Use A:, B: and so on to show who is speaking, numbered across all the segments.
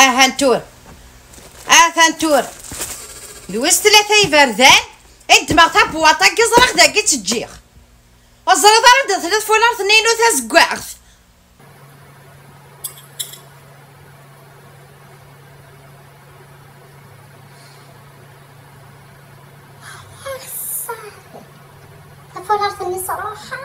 A: هانتور ثانتور دوز 3 يبردان الدماغ تاع بواطا كيزرق داكي تجيغ وزرد راه 3 فولار 2 وتازكواغ
B: فولار ثاني صراحة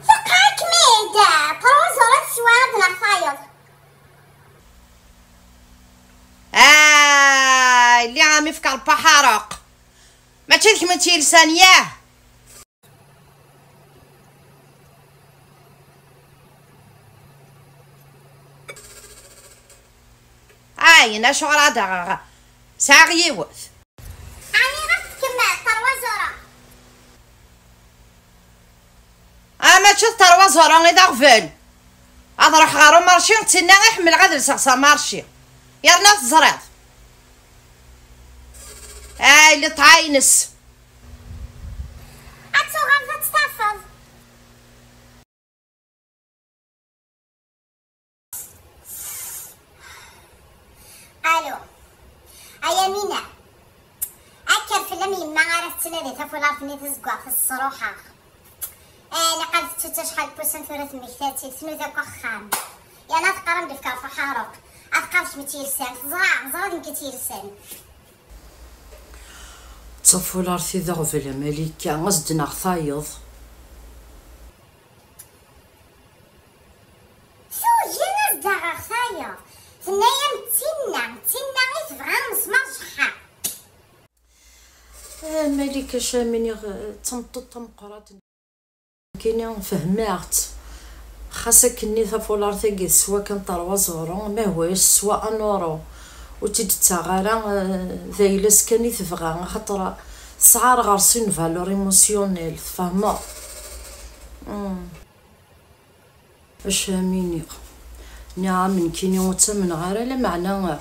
B: فقاك ميدا بروزورات سواد نخايض
A: اللي عم يفكر بحرق ما تشيلك من تيلسان ياه عاينا شو غادا ساغيوث ما تشوف تروا زوران إذا غفل هاد روح غارو مارشي نتسنى يحمل غاد لسقسا مارشي يرنا تزريض اللي تعاينس
B: عطسو غادة تستحفظ الو ايامينا اكل فيلم يما غارت تنادي تفولار فني تزقوا في الصروحه لقد تشحال بوسن ثلاث مكتاتي ثنو ذاك وخام يا تقرن بفكر في حارق اتقرش متيرسان زرع مكتيرسان
A: تفولار في ذغفل مليكا غزدنا خايض
B: شو جناس داغ خايض ثنايا متينا غير تبغى مسمار شحال
A: مليكا شامني تنطط مقرات كاين فهمات خاصك ني تفولار ثقي سوا كان 3 زورون ما هوش سوا انورو وتيد تاغارا ذايلس كاني تبغى خاطر سعار غارسين فالور ايموسيونيل فاهمه اش ميني نعم كاين وتمن غير لا معنى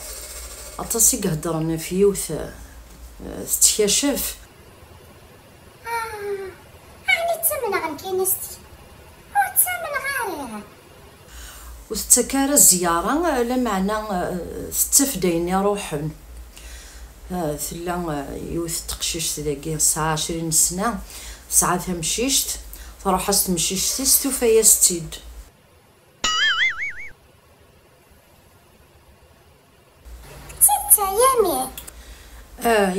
A: اطاسي قهضرنا في يوث تكشف
B: كينستي وتسامن غاريها
A: وتتكار الزيارة لا معنى تتفديني روحن ثلا يوث تقشيش ذاكي الساعة 20 سنة ساعتها مشيشت تروح تمشيش تستوفايا ستيد
B: تيتا يامي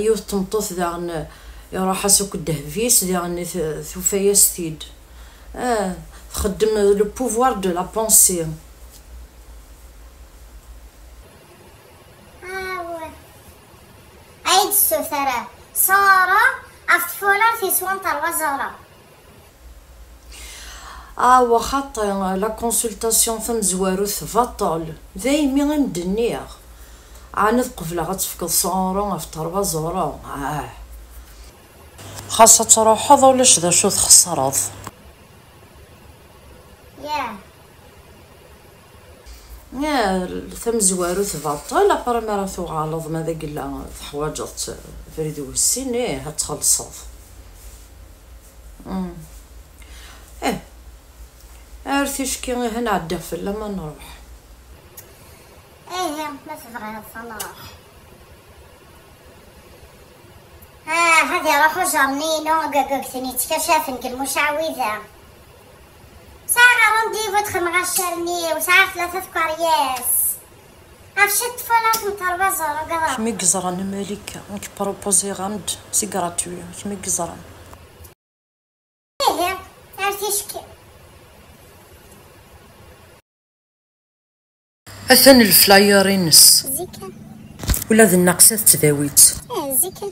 A: يوث تمطوث ذا يروح اسوك الدهفيس ديالني ثوفايا ستيد تخدم لو بوفوار دو لا بونسي
B: عيد السوثرة صورة أفتفولار في سوان تروزورة
A: وخاطر لا كونسلطاسيون ثم زواروث فاطول ذايمي غندنيغ عانت قبل غتفكد صورة في تروزورة خاصة تروحض ولاش ذا شو تخسرض ثم زوارو تبطل ابرا ما راه تغالظ ماذا قلا حواجت فريد والسين هتخلصض عرفتيش كي هنا عدا فلا ما نروح
B: ما تبغي نروح هذه روحو جرنينو قاقوكتني تكشافن كالمشعوذة ساعة رونديفو تخم غشرني وساعة 3 كورياس عفشت فولات متربزة وقضا
A: كمي قزران مالكة نك بروبوزي غامد سي غراتوي كمي قزران
B: عرفتيشكي
A: أثن الفلاير ينس
B: زيكا
A: ولا ذي الناقصات تداويت
B: زيكا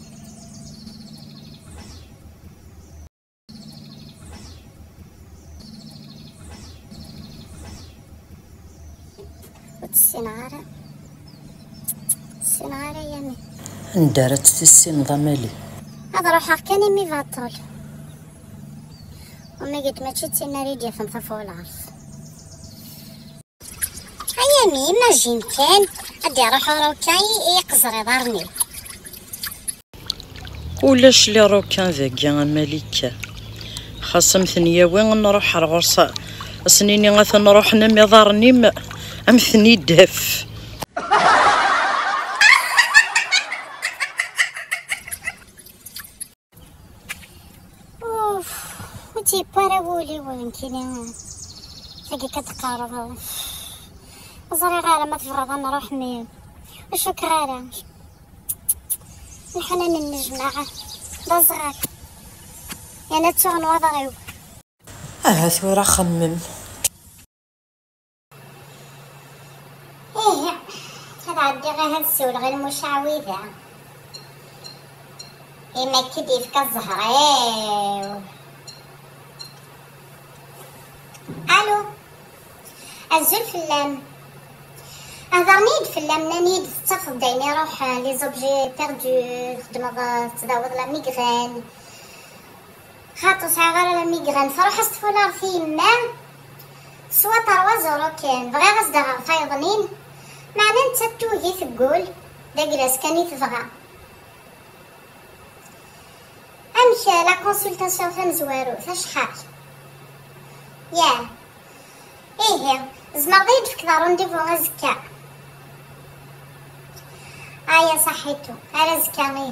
B: السنارة يامي
A: اندارت في السن ضمالي
B: هذا روحها كان يمي فاطول وما قلت ما تشي تسيناري فم فولار يامي ما جيم كان غادي يروحو روكان يقزر يضرني
A: ولاش لي روكان ذاكيا مالكة خاصة مثنيا وين نروح الغرصة سنيني غاثا نروح نمي ضارني امثني دهف.
B: وتي باراولي وين كاين تلاقي كتقارب زري غير ما تفرض نروح مين وشو كرارة الحنان النجمة دا صغار يعني تشغل وضعيو
A: ثورة خمم.
B: ايه هذا عندي غير هاد السول غير المشعوذة إما كدي فيك الزهر. الو الزول فلان هضرني فلان ناني تفض دايني روح لي زوبجي بيردو خدمة تداوض لا ميغرين خاطو ساعة غير لا ميغرين فروح استفولار في ما سوا 3 زورو كان بغي غصدها فايضنين معنى نتا توهي تقول داكلاس كاني تبغى امشي لا كونسلطاسيون فنزوارو فشحال ياه ايه زمرضي فيك رونديفو غزكا صحيتو على زكا غيه